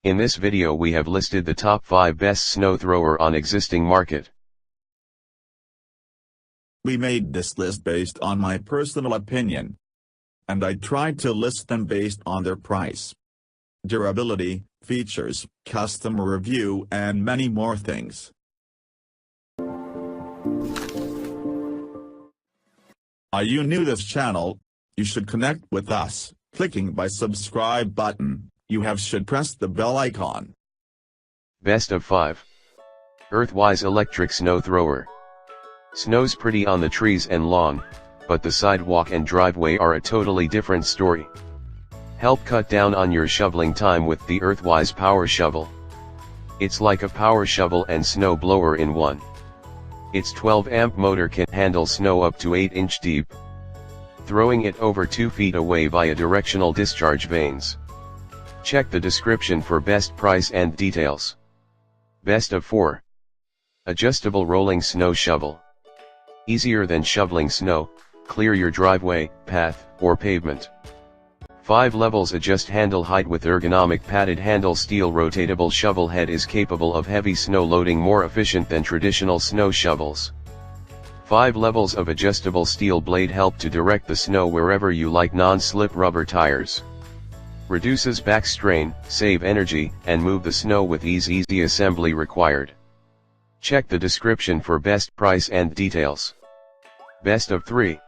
In this video we have listed the top 5 best snow thrower on existing market. We made this list based on my personal opinion, and I tried to list them based on their price, durability, features, customer review and many more things. Are you new to this channel? You should connect with us, clicking by subscribe button. You should press the bell icon. Best of 5. Earthwise Electric Snow Thrower. Snow's pretty on the trees and lawn, but the sidewalk and driveway are a totally different story. Help cut down on your shoveling time with the Earthwise Power Shovel. It's like a power shovel and snow blower in one. Its 12-amp motor can handle snow up to 8-inch deep, throwing it over 2 feet away via directional discharge vanes. Check the description for best price and details. Best of 4. Adjustable Rolling Snow Shovel. Easier than shoveling snow, clear your driveway, path, or pavement. 5 levels adjust handle height with ergonomic padded handle. Steel rotatable shovel head is capable of heavy snow loading more efficient than traditional snow shovels. 5 levels of adjustable steel blade help to direct the snow wherever you like. Non-slip rubber tires. Reduces back strain, save energy, and move the snow with ease. Easy assembly required. Check the description for best price and details. Best of 3.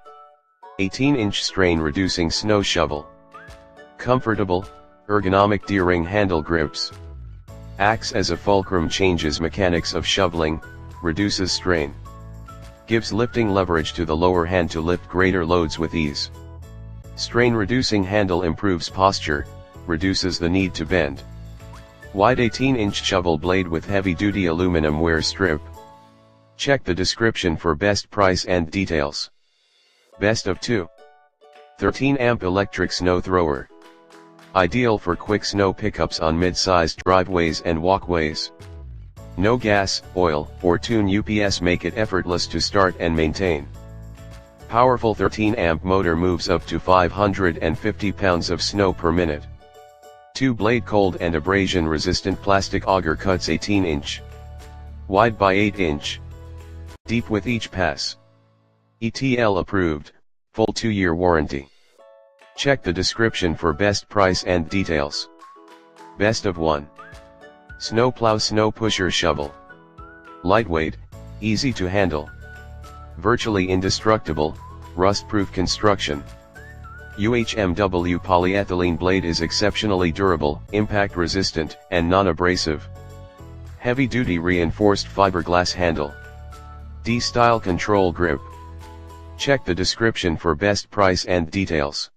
18-inch strain reducing snow shovel. Comfortable, ergonomic D-ring handle grips. Acts as a fulcrum, changes mechanics of shoveling, reduces strain. Gives lifting leverage to the lower hand to lift greater loads with ease. Strain reducing handle improves posture, reduces the need to bend. Wide 18-inch shovel blade with heavy-duty aluminum wear strip. Check the description for best price and details. Best of 2. 13-amp electric snow thrower. Ideal for quick snow pickups on mid-sized driveways and walkways. No gas, oil, or tune UPS make it effortless to start and maintain. Powerful 13-amp motor moves up to 550 pounds of snow per minute. 2-blade cold and abrasion resistant plastic auger cuts 18-inch wide by 8-inch deep with each pass. ETL approved, full 2-year warranty. Check the description for best price and details. Best of 1. Snowplow Snow Pusher Shovel. Lightweight, easy to handle. Virtually indestructible, rust-proof construction. UHMW polyethylene blade is exceptionally durable, impact-resistant, and non-abrasive. Heavy-duty reinforced fiberglass handle. D-style control grip. Check the description for best price and details.